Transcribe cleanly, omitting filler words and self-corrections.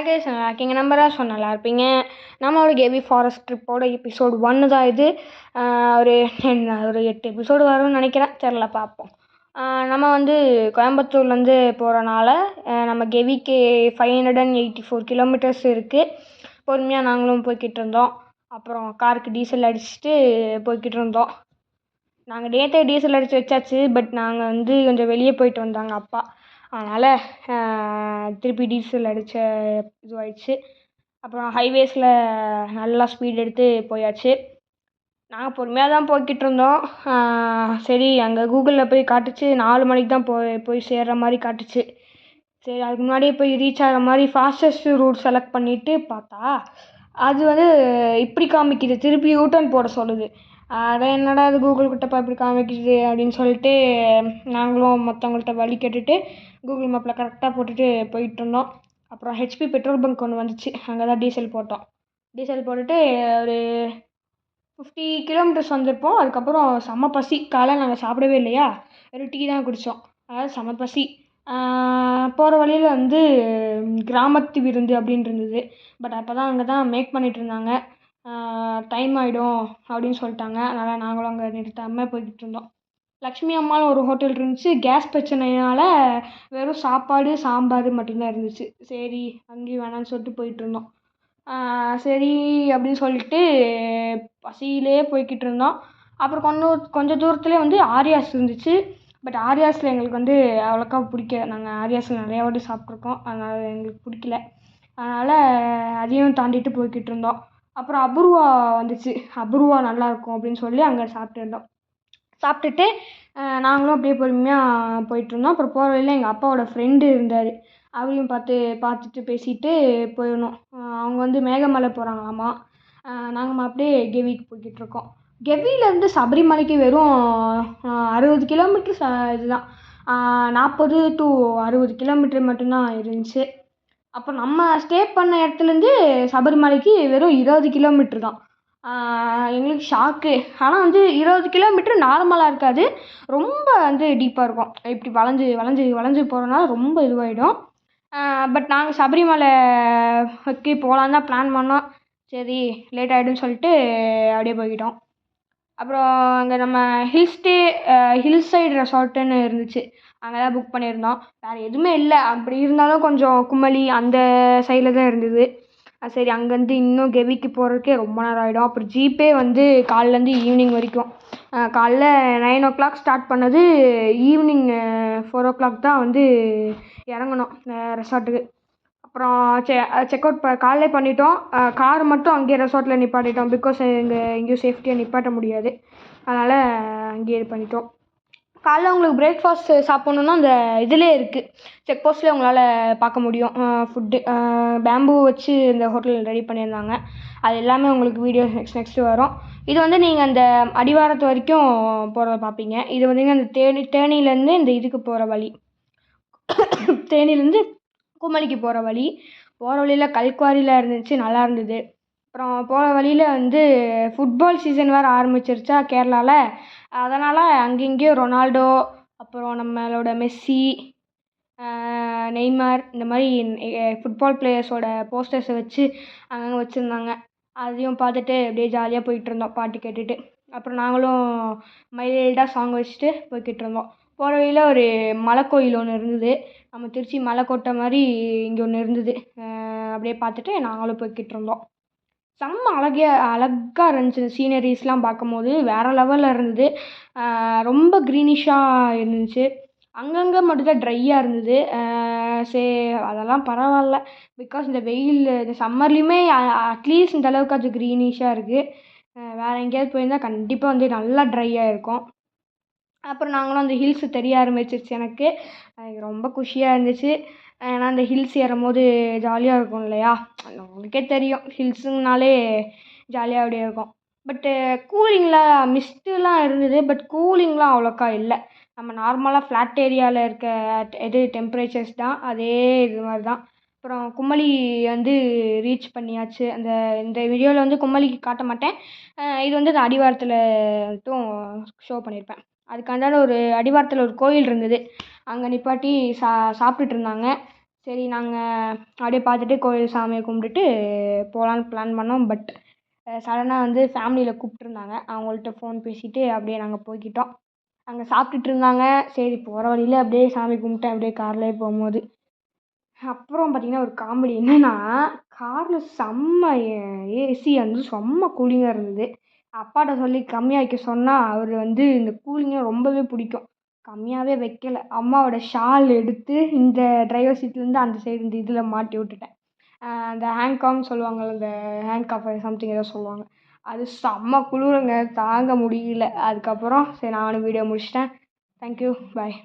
Hi guys, நல்லா இருக்கீங்க? நம்பராக நல்லா இருப்பீங்க. நம்மளோட கேபி ஃபாரஸ்ட் ட்ரிப்போட எபிசோடு 1 தான் இது. ஒரு 8 எபிசோடு வரும்னு நினைக்கிறேன், தெரில, பார்ப்போம். நம்ம வந்து கோயம்புத்தூர்லேருந்து போகிறனால நம்ம கெவிக்கு 584 கிலோமீட்டர்ஸ் இருக்குது. பொறுமையாக நாங்களும் போய்கிட்டு இருந்தோம். அப்புறம் காருக்கு டீசல் அடிச்சுட்டு போய்கிட்டு இருந்தோம். நாங்கள் நேற்றே டீசல் அடித்து வச்சாச்சு. பட் நாங்கள் வந்து கொஞ்சம் வெளியே போயிட்டு வந்தாங்க அப்பா, அதனால் திருப்பி டீசல் அடித்த இதுவாகிடுச்சு. அப்புறம் ஹைவேஸில் நல்லா ஸ்பீட் எடுத்து போயாச்சு. நாங்கள் பொறுமையாக தான் போய்கிட்டு இருந்தோம். சரி, அங்கே கூகுளில் போய் காட்டுச்சு 4 மணிக்கு தான் போய் சேர்கிற மாதிரி காட்டுச்சு. சரி, அதுக்கு முன்னாடியே போய் ரீச் ஆகிற மாதிரி ஃபாஸ்டஸ்ட் ரூட் செலக்ட் பண்ணிவிட்டு பார்த்தா அது வந்து இப்படி காமிக்குது, திருப்பி யூட்டர்ன் போட சொல்லுது. அதை என்னடா அது கூகுள் கிட்ட இப்படி காமிக்குது அப்படின்னு சொல்லிட்டு நாங்களும் மற்றவங்கள்ட்ட வழி கேட்டுட்டு கூகுள் மேப்பில் கரெக்டாக போட்டுட்டு போயிட்டு இருந்தோம். அப்புறம் ஹெச்பி பெட்ரோல் பங்க் ஒன்று வந்துச்சு, அங்கே தான் டீசல் போட்டோம். டீசல் போட்டுட்டு ஒரு 50 கிலோமீட்டர்ஸ் வந்திருப்போம். அதுக்கப்புறம் செம்ம பசி. காலையில் நாங்கள் சாப்பிடவே இல்லையா, வெறும் டீ தான் குடித்தோம். அதாவது செம்ம பசி. போகிற வழியில் வந்து கிராமத்து விருந்து அப்படின்னு இருந்தது. பட் அப்போ தான் அங்கே தான் மேக் பண்ணிகிட்டு இருந்தாங்க. டைம் ஆகிடும் அப்படின்னு சொல்லிட்டாங்க. அதனால் நாங்களும் அங்கே நிறுத்தாமல் போய்கிட்டு இருந்தோம். லக்ஷ்மி அம்மான்னு ஒரு ஹோட்டல் இருந்துச்சு. கேஸ் பிரச்சனையினால் வெறும் சாப்பாடு சாம்பார் மட்டும்தான் இருந்துச்சு. சரி, அங்கேயும் வேணான்னு சொல்லிட்டு போயிட்டு இருந்தோம். சரி அப்படின்னு சொல்லிட்டு பசியிலே போய்கிட்டு இருந்தோம். அப்புறம் கொஞ்சம் தூரத்துலேயே வந்து ஆரியாஸ் இருந்துச்சு. பட் ஆரியாஸில் எங்களுக்கு வந்து அவ்வளோக்கா பிடிக்கல. நாங்கள் ஆரியாஸில் நிறையா வாட்டி சாப்பிட்ருக்கோம், அதனால் எங்களுக்கு பிடிக்கல. அதனால் அதையும் தாண்டிட்டு போய்கிட்டு இருந்தோம். அப்புறம் அபூர்வா வந்துச்சு. அபூர்வா நல்லாயிருக்கும் அப்படின்னு சொல்லி அங்கே சாப்பிட்டுட்டு நாங்களும் அப்படியே பொறுமையாக போயிட்டுருந்தோம். அப்புறம் போகிற வழியில் எங்கள் அப்பாவோட ஃப்ரெண்டு இருந்தார். அவரையும் பார்த்துட்டு பேசிட்டு போயிடணும். அவங்க வந்து மேகமலை போகிறாங்களாமா. நாங்கள் அப்படியே கெவிக்கு போய்கிட்டு இருக்கோம். கெவிலேருந்து சபரிமலைக்கு வெறும் 60 கிலோமீட்டர்ஸ் இதுதான். 40 to 60 கிலோமீட்டர் மட்டும்தான் இருந்துச்சு. அப்போ நம்ம ஸ்டே பண்ண இடத்துலேருந்து சபரிமலைக்கு வெறும் 20 கிலோமீட்ரு தான். எங்களுக்கு ஷாக்கு. ஆனால் வந்து 20 கிலோமீட்ரு நார்மலாக இருக்காது, ரொம்ப வந்து டீப்பாக இருக்கும். இப்படி வளைஞ்சு போகிறனால ரொம்ப இதுவாகிடும். பட் நாங்கள் சபரிமலைக்கு போகலான்னு தான் பிளான் பண்ணோம். சரி, லேட் ஆகிடும்னு சொல்லிட்டு அப்படியே போய்கிட்டோம். அப்புறம் அங்கே நம்ம ஹில் சைடு ரெசார்ட்டுன்னு இருந்துச்சு, அங்கே தான் புக் பண்ணியிருந்தோம். வேறு எதுவுமே இல்லை. அப்படி இருந்தாலும் கொஞ்சம் குமளி அந்த சைடில் தான் இருந்தது. சரி, அங்கேருந்து இன்னும் கெவிக்கு போகிறதுக்கே ரொம்ப நேரம் ஆகிடும். அப்புறம் ஜீப்பே வந்து காலைலேருந்து ஈவினிங் வரைக்கும், காலைல 9 o'clock ஸ்டார்ட் பண்ணது, ஈவினிங் 4 o'clock தான் வந்து இறங்கணும் ரெசார்ட்டுக்கு. அப்புறம் செக் அவுட் காலையிலே பண்ணிட்டோம். கார் மட்டும் அங்கேயே ரெசார்ட்டில் நிப்பாட்டிட்டோம். பிகாஸ் எங்கேயும் சேஃப்டியாக நிப்பாட்ட முடியாது, அதனால் அங்கேயே பண்ணிட்டோம். காலைல உங்களுக்கு பிரேக்ஃபாஸ்ட் சாப்பிட்ணுன்னா அந்த இதிலே இருக்குது, செக் போஸ்ட்லேயே உங்களால் பார்க்க முடியும். ஃபுட்டு பேம்பூ வச்சு இந்த ஹோட்டல் ரெடி பண்ணியிருந்தாங்க. அது எல்லாமே உங்களுக்கு வீடியோ நெக்ஸ்ட்டு வரும். இது வந்து நீங்கள் அந்த அடிவாரத்து வரைக்கும் போகிறத பார்ப்பீங்க. இது வந்து அந்த தேனியிலேருந்து இந்த இதுக்கு போகிற வழி, தேனியிலேருந்து குமளிக்கு போகிற வழியில் கல்குவாரியில் இருந்துச்சு, நல்லா இருந்தது. அப்புறம் போகிற வழியில் வந்து ஃபுட்பால் சீசன் வேறு ஆரம்பிச்சிருச்சா கேரளாவில், அதனால் அங்கங்கேயும் ரொனால்டோ, அப்புறம் நம்மளோட மெஸ்ஸி, நெய்மர், இந்த மாதிரி ஃபுட்பால் பிளேயர்ஸோட போஸ்டர்ஸை வச்சு அங்கங்கே வச்சுருந்தாங்க. அதையும் பார்த்துட்டு அப்படியே ஜாலியாக போய்கிட்டு இருந்தோம் பாட்டு கேட்டுட்டு. அப்புறம் நாங்களும் மைல்டாக சாங் வச்சுட்டு போய்கிட்டு இருந்தோம். போகிற வழியில் ஒரு மலைக்கோயில் ஒன்று இருந்தது, நம்ம திருச்சி மலைக்கோட்டை மாதிரி இங்கே ஒன்று இருந்தது. அப்படியே பார்த்துட்டு நாங்களும் போய்கிட்டு இருந்தோம். செம்ம அழகாக இருந்துச்சு. சீனரிஸ்லாம் பார்க்கும்போது வேறு லெவலில் இருந்தது. ரொம்ப க்ரீனிஷாக இருந்துச்சு. அங்கங்கே மட்டும்தான் ட்ரையாக இருந்தது. சரி, அதெல்லாம் பரவாயில்ல. பிகாஸ் இந்த வெயில், இந்த சம்மர்லேயுமே அட்லீஸ்ட் இந்த அளவுக்கு அது க்ரீனிஷாக இருக்குது. வேறு எங்கேயாவது போயிருந்தால் கண்டிப்பாக வந்து நல்லா ட்ரையாக இருக்கும். அப்புறம் நாங்களும் அந்த ஹில்ஸு தெரிய ஆரம்பிச்சிருச்சு எனக்கு ரொம்ப குஷியாக இருந்துச்சு. ஏன்னா அந்த ஹில்ஸ் ஏறும்போது ஜாலியாக இருக்கும் இல்லையா, உங்களுக்கே தெரியும் ஹில்ஸுங்கனாலே ஜாலியாக அப்படியே இருக்கும். பட்டு கூலிங்லாம் மிஸ்ட்டுலாம் இருந்தது, பட் கூலிங்லாம் அவ்வளோக்கா இல்லை. நம்ம நார்மலாக ஃப்ளாட் ஏரியாவில் இருக்க டெம்பரேச்சர்ஸ் தான், அதே இது மாதிரி தான். அப்புறம் குமளி வந்து ரீச் பண்ணியாச்சு. இந்த வீடியோவில் வந்து குமளிக்கு காட்ட மாட்டேன், இது வந்து அந்த அடிவாரத்தில் மட்டும் ஷோ பண்ணியிருப்பேன். அதுக்காண்டான ஒரு அடிவாரத்தில் ஒரு கோயில் இருந்தது, அங்கே நிப்பாட்டி சாப்பிட்டுட்டு இருந்தாங்க. சரி நாங்கள் அப்படியே பார்த்துட்டு கோயில் சாமியை கும்பிட்டுட்டு போகலான்னு பிளான் பண்ணோம். பட் சடனாக வந்து ஃபேமிலியில் கூப்பிட்ருந்தாங்க. அவங்கள்ட்ட ஃபோன் பேசிவிட்டு அப்படியே நாங்கள் போய்க்கிட்டோம். அங்கே சாப்பிட்டுட்டு இருந்தாங்க. சரி போகிற வழியில் அப்படியே சாமி கும்பிட்டேன் அப்படியே கார்லேயே போகும்போது. அப்புறம் பார்த்திங்கன்னா ஒரு காமெடி என்னென்னா, காரில் செம்ம ஏசி வந்து செம்ம கூலிங்காக இருந்தது. அப்பாட்ட சொல்லி கம்மியாக வைக்க சொன்னால் அவர் வந்து இந்த கூலிங்கை ரொம்பவே பிடிக்கும். கம்மியாகவே வைக்கல. அம்மாவோட ஷால் எடுத்து இந்த டிரைவர் சீட்லேருந்து அந்த சைடு இந்த இதில் மாட்டி விட்டுட்டேன். அந்த ஹேங்காக்னு சொல்லுவாங்கள்ல, இந்த ஹேண்ட்காஃப் சம்திங் ஏதோ சொல்லுவாங்க. அது செம்ம குளிருங்க, தாங்க முடியல. அதுக்கப்புறம் சரி நானும் வீடியோ முடிச்சிட்டேன். தேங்க்யூ, பாய்.